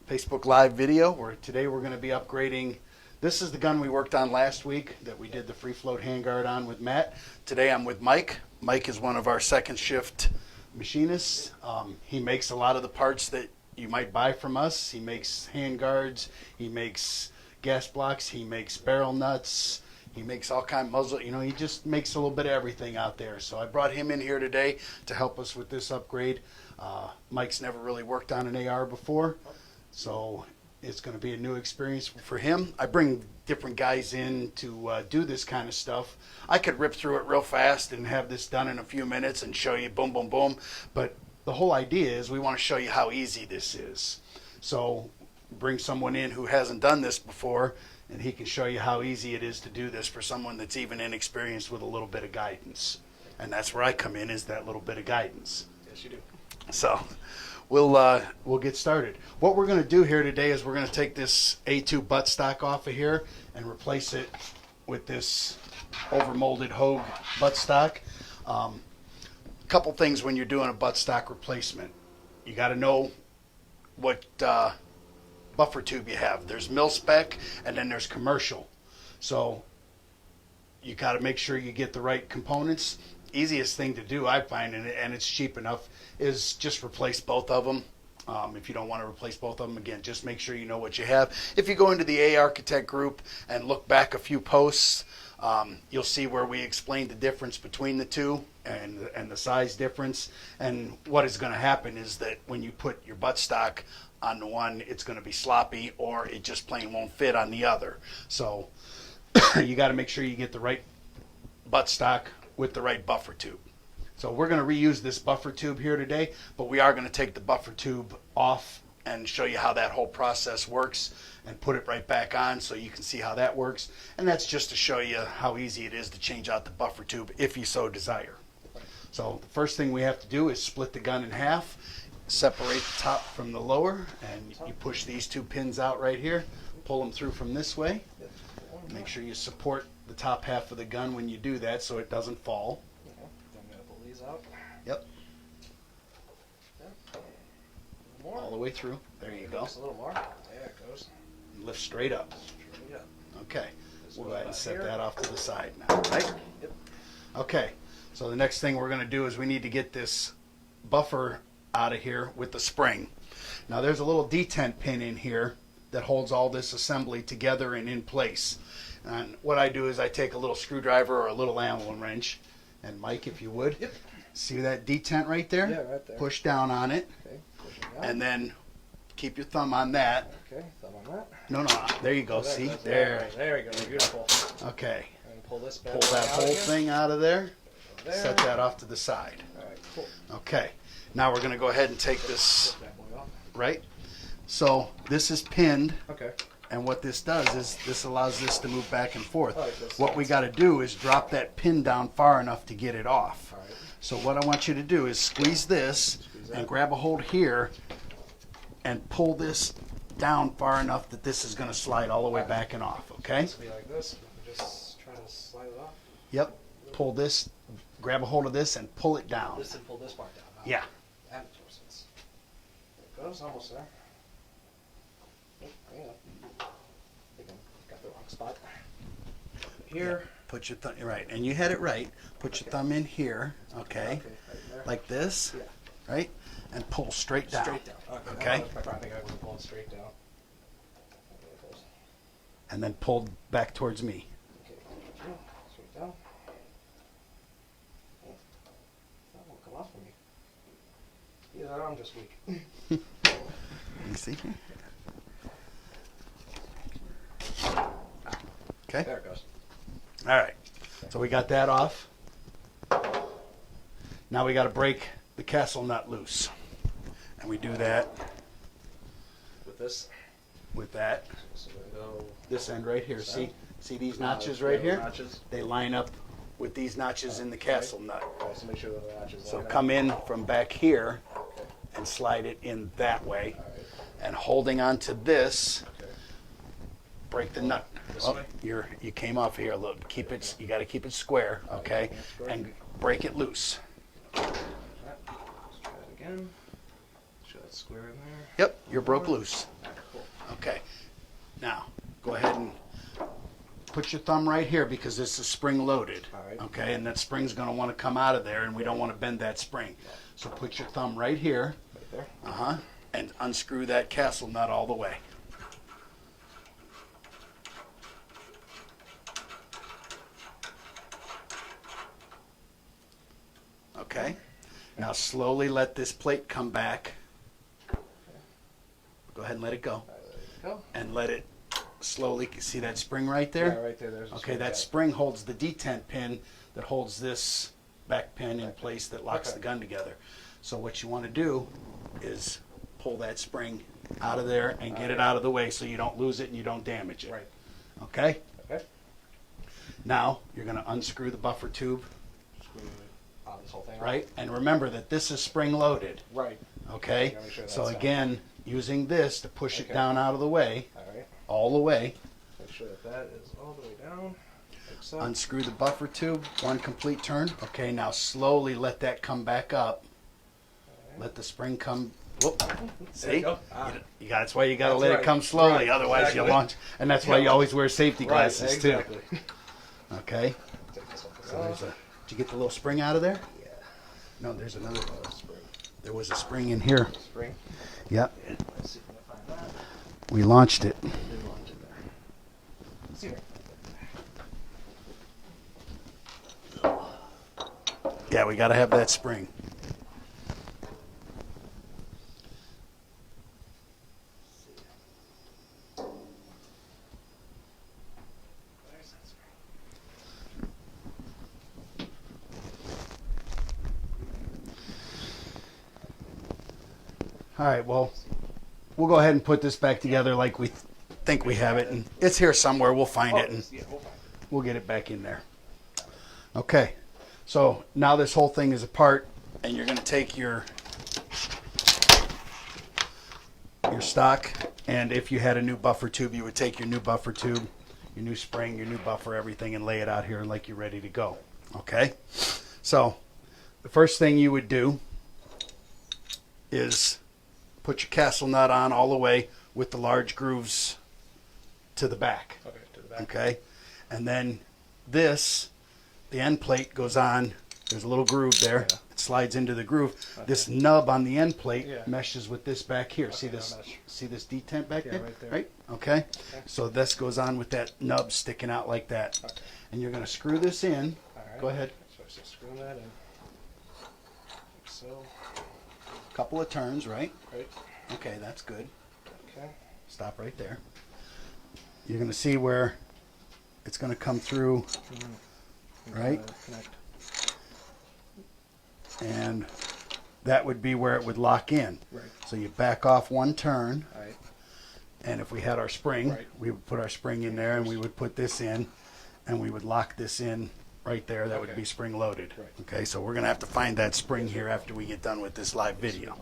Facebook Live video where today we're going to be upgrading. This is the gun we worked on last week that we did the free float handguard on with Matt. Today I'm with Mike. Mike is one of our second shift machinists. He makes a lot of the parts that you might buy from us. He makes handguards, he makes gas blocks, he makes barrel nuts, he makes all kind of muzzle, he just makes a little bit of everything out there. So I brought him in here today to help us with this upgrade. Mike's never really worked on an AR before, so it's going to be a new experience for him. I bring different guys in to do this kind of stuff. I could rip through it real fast and have this done in a few minutes and show you boom, boom, boom. But the whole idea is we want to show you how easy this is. So bring someone in who hasn't done this before, and he can show you how easy it is to do this for someone that's even inexperienced with a little bit of guidance. And that's where I come in, is that little bit of guidance. Yes, you do. So we'll get started. What we're going to do here today is we're going to take this A2 buttstock off of here and replace it with this overmolded Hogue buttstock. A couple things when you're doing a buttstock replacement. You got to know what buffer tube you have. There's mil spec and then there's commercial. So you got to make sure you get the right components. Easiest thing to do, I find, and it's cheap enough, is just replace both of them. If you don't want to replace both of them, again, just make sure you know what you have. If you go into the A Architect group and look back a few posts, you'll see where we explained the difference between the two and the size difference. And what is going to happen is that when you put your buttstock on the one, it's going to be sloppy, or it just plain won't fit on the other. So you got to make sure you get the right buttstock with the right buffer tube. So we're going to reuse this buffer tube here today, but we are going to take the buffer tube off and show you how that whole process works and put it right back on so you can see how that works. And that's just to show you how easy it is to change out the buffer tube if you so desire. So the first thing we have to do is split the gun in half, separate the top from the lower, and you push these two pins out right here, pull them through from this way. Make sure you support the top half of the gun when you do that so it doesn't fall. Okay. Then I'm going to pull these out. Yep. Yeah. More. All the way through. There you go. Just a little more. There it goes. Lift straight up. Straight up. Okay. This We'll goes go ahead and back set here. that off to the side now, right? Yep. Okay. So the next thing we're going to do is we need to get this buffer out of here with the spring. Now there's a little detent pin in here that holds all this assembly together and in place. And what I do is I take a little screwdriver or a little Allen wrench, and Mike, if you would, Yep. see that detent right there? Yeah, right there. Push down on it, Okay. Pushing down. and then keep your thumb on that. Okay. Thumb on that. No, there you go. Oh, See? that's There. right. There we go. Beautiful. Okay. And pull this back. Pull that out whole again. thing out of there. There. Set that off to the side. All right. Cool. Okay. Now we're going to go ahead and take this, Flip that boy off. right? So this is pinned, Okay. and what this does is this allows this to move back and forth. Oh, it goes What we got sides. to do is drop that pin down far enough to get it off. All right. So what I want you to do is squeeze this Squeeze and that. grab a hold here and pull this down far enough that this is going to slide all the way back and off, okay? This will be like this. We can just try to slide it off. Yep. Pull this, grab a hold of this and pull it down. This and pull this part down. Huh? Yeah. That makes more sense. There it goes. Almost there. Oh, hang on. I think I got the wrong spot. Here. Put your thumb, right, and you had it right. Put your thumb in here, okay, Right there. like this, Yeah. right, and pull straight down. Straight down. Okay. I think I was pulling straight down. There it goes. And then pull back towards me. Okay. Straight down. Oh, that won't come off for me. Either I'm just weak. You see? Okay. There it goes. All right. So we got that off. Now we got to break the castle nut loose, and we do that With this. with that. So we're going to go. This end right here. This See? end? See these Ah, notches yeah, right the here? notches. They line up with these notches in the castle nut. So make sure the notches. So line up. come in from back here Okay. and slide it in that way, All right. and holding on to this, Okay. break the nut. This Oh, way? you came off here. Look, you got to keep it square, okay? keep it square. And break it loose. Alright, let's try it again. Make sure that's square in there. Yep, you're broke loose. Okay. Now, go ahead and put your thumb right here because this is spring loaded. All right. Okay, and that spring's going to want to come out of there, and we don't want to bend that spring. So put your thumb right here. Right there. Uh-huh. And unscrew that castle nut all the way. Okay. Now slowly let this plate come back. Go ahead and let it go. All right, there you go. And let it slowly, see that spring right there? Yeah, right there. There's a Okay, spring that back. spring holds the detent pin that holds this back pin in place that locks Okay. the gun together. So what you want to do is pull that spring out of there and get it out of the way so you don't lose it and you don't damage it. Right. Okay? Okay. Now you're going to unscrew the buffer tube, Screw this whole thing. right? And remember that this is spring loaded. Right. Okay? Gotta make sure So that's again, using this to push it Okay. down out of the way, All right. all the way. Make sure that that is all the way down. Like so. Unscrew the buffer tube, one complete turn. Okay, now slowly let that come back up. Let the spring come. Whoop. There See? you go. Ah. You got, that's why you got to That's let right. it come slowly, Right, otherwise exactly. you launch. And that's why you always wear safety Right, glasses exactly. too. Okay. Take this off. So there's a. Did you get the little spring out of there? Yeah. No, there's another. Spring. There was a spring in here. Spring. Yep. Let's see if I can find that. We launched it. Didn't launch it there. Let's see here. Yeah, we got to have that spring. There's that spring. All right, well, we'll go ahead and put this back together like we think we have it. And it's here somewhere. We'll find it and Yeah, we'll find it. we'll get it back in there. Okay, so now this whole thing is apart, and you're going to take your stock, and if you had a new buffer tube, you would take your new buffer tube, your new spring, your new buffer, everything, and lay it out here like you're ready to go. Okay, so the first thing you would do is put your castle nut on all the way with the large grooves to the back. Okay, to the back. Okay, and then this, the end plate goes on. There's a little groove there. Yeah. It slides into the groove. Okay. This nub on the end plate Yeah. meshes with this back here. See Okay, this? I'll mesh. See this detent back Yeah, there? right there. Right. Okay. So this goes on with that nub sticking out like that, Okay. and you're going to screw this in. All right. Go ahead. So I just screw that in. Like so. Couple of turns, right? Right. Okay, that's good. Okay. Stop right there. You're going to see where it's going to come through, right? Connect. And that would be where it would lock in. Right. So you back off one turn, All right. and if we had our spring, Right. we would put our spring in there, and we would put this in, and we would lock this in right there. That would Okay. be spring loaded. Right. Okay, so we're going to have to find that spring here after we get done with this live video.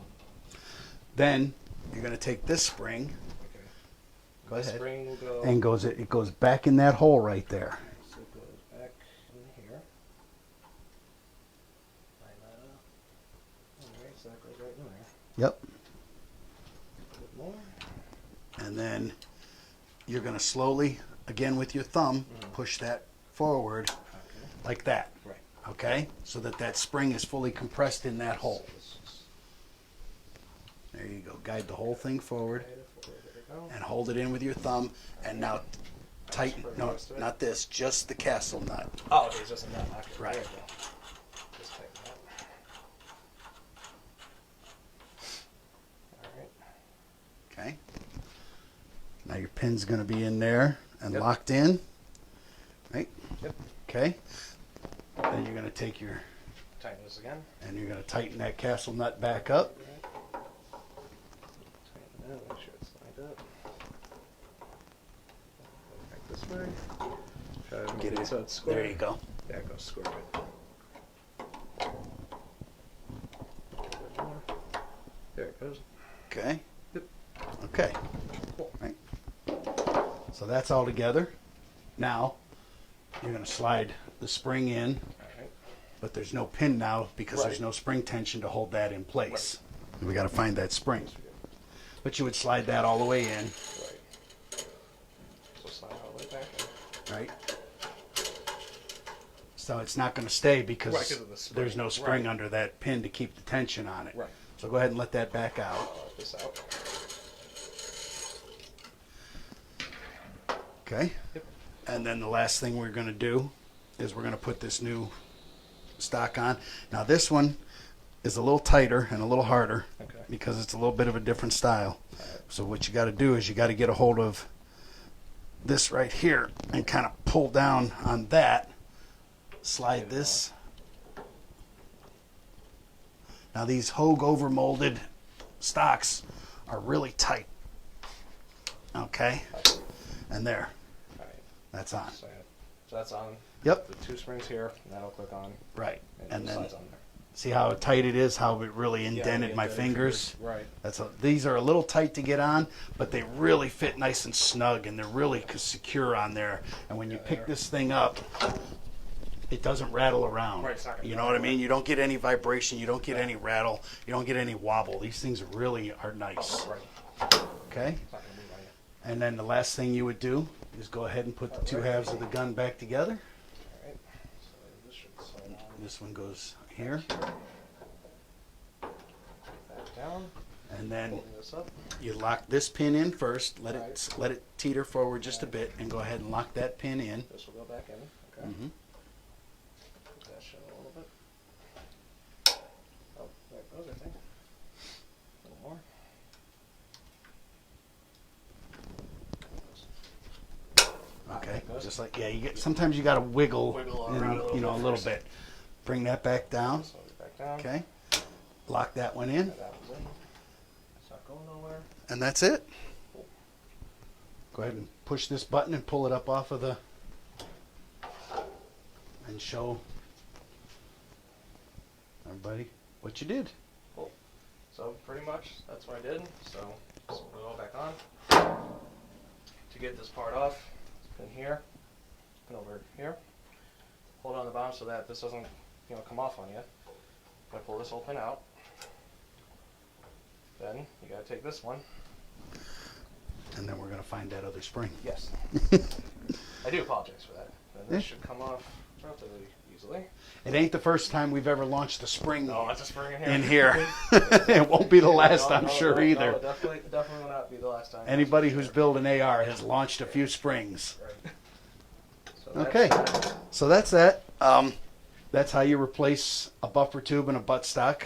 Then you're going to take this spring, Okay. go The ahead, spring will go. and it goes back in that hole right there. So it goes back in here. Line that up. All right, so that goes right in there. Yep. A bit more. And then you're going to slowly, again with your thumb, Mhm. push that forward Okay. like that. Right. Okay? So that that spring is fully compressed in that hole. So this is There you go. Guide the whole thing forward right forward. There we go. and hold it in with your thumb. And now tighten, For the no, rest of it? not this, just the castle nut. Oh, okay, it's just a nut. Okay. Right. There we go. Just tighten that. All right. Okay? Now your pin's going to be in there and Yep. locked in. Right? Yep. Okay? Then you're going to take your, Tighten this again. and you're going to tighten that castle nut back up. Right. Tighten that. Make sure it's lined up. Back this way. Try to make Get it it. so it's square. There you go. Yeah, it goes square right. A bit more. There it goes. Okay? Yep. Okay. Cool. Right? So that's all together. Now, you're going to slide the spring in, All right. but there's no pin now because there's Right. no spring tension to hold that in place. We got to find that spring. But you would slide that all the way in, Right. So it's not going to stay because Right, 'cause of the spring. there's no spring Right. under that pin to keep the tension on it. Right. So go ahead and let that back out. I'll let this out. Okay. Yep. And then the last thing we're going to do is we're going to put this new stock on. Now this one is a little tighter and a little harder Okay. because it's a little bit of a different style. So what you got to do is you got to get a hold of this right here and kind of pull down on that. Slide this. Now these Hogue overmolded stocks are really tight. Okay. And there. All right. That's on. So that's on. Yep. The 2 springs here, and that'll click on. Right. And it then slides on there. see how tight it is, how it really indented Yeah, my the fingers. Right. These are a little tight to get on, but they really fit nice and snug, and they're really secure on there. And when you pick this thing up, it doesn't rattle around. Right, it's not gonna You know what I mean? You don't get any vibration, you don't get any rattle, you don't get any wobble. These things really are nice. Right. Okay? It's not gonna move on you. And then the last thing you would do is go ahead and put the two halves of the gun back together. All right. So this should slide on. This one goes here, Back down. and then Holding this up. you lock this pin in first. Let Right. it teeter forward just a bit, and go ahead and lock that pin in. This will go back in. Okay. Mhm. Put that shut a little bit. Oh, there it goes, I think. A little more. Okay, There it goes. just like you get. Sometimes you got to wiggle, Wiggle in, around a little you know, bit a little first. bit. Bring that back down. So back down. Okay, lock that one in, That one's in. It's not going nowhere. and that's it. Go ahead and push this button and pull it up off of the, and show everybody what you did. Cool. So pretty much that's what I did. So this will go back on. To get this part off, pin here, pin over here. Hold on the bottom so that this doesn't, come off on you. I pull this whole pin out. Then you gotta take this one. And then we're gonna find that other spring. Yes. I do apologize for that. Then this should come off relatively easily. It ain't the first time we've ever launched a spring No, that's a spring in here. in here. It won't be the last, No, I'm no, sure no, either. No, definitely will not be the last time. Anybody who's built an AR has launched a few springs. Right. So that's Okay, that. so that's that. That's how you replace a buffer tube and a buttstock.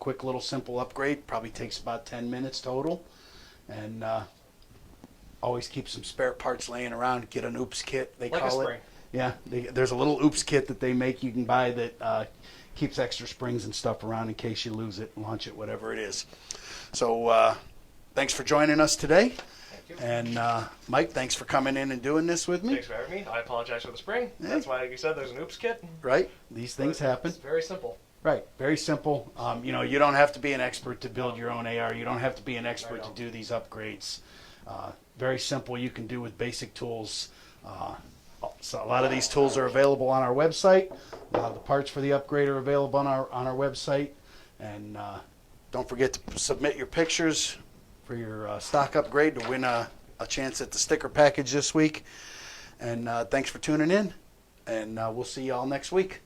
Quick little simple upgrade. Probably takes about 10 minutes total. And always keep some spare parts laying around. Get an oops kit, they Like a call it. spring. Yeah, there's a little oops kit that they make you can buy that keeps extra springs and stuff around in case you lose it, launch it, whatever it is. So thanks for joining us today. Thank you. And Mike, thanks for coming in and doing this with me. Thanks for having me. I apologize for the spring. Hey. That's why, like you said, there's an oops kit. Right? These things But happen. It's very simple. Right. Very simple. You don't have to be an expert to build your own AR. You don't have to be an expert to do these upgrades. Very simple. You can do with basic tools. So a lot of these tools are available on our website. The parts for the upgrade are available on our website. And don't forget to submit your pictures for your stock upgrade to win a chance at the sticker package this week. And thanks for tuning in. And we'll see you all next week.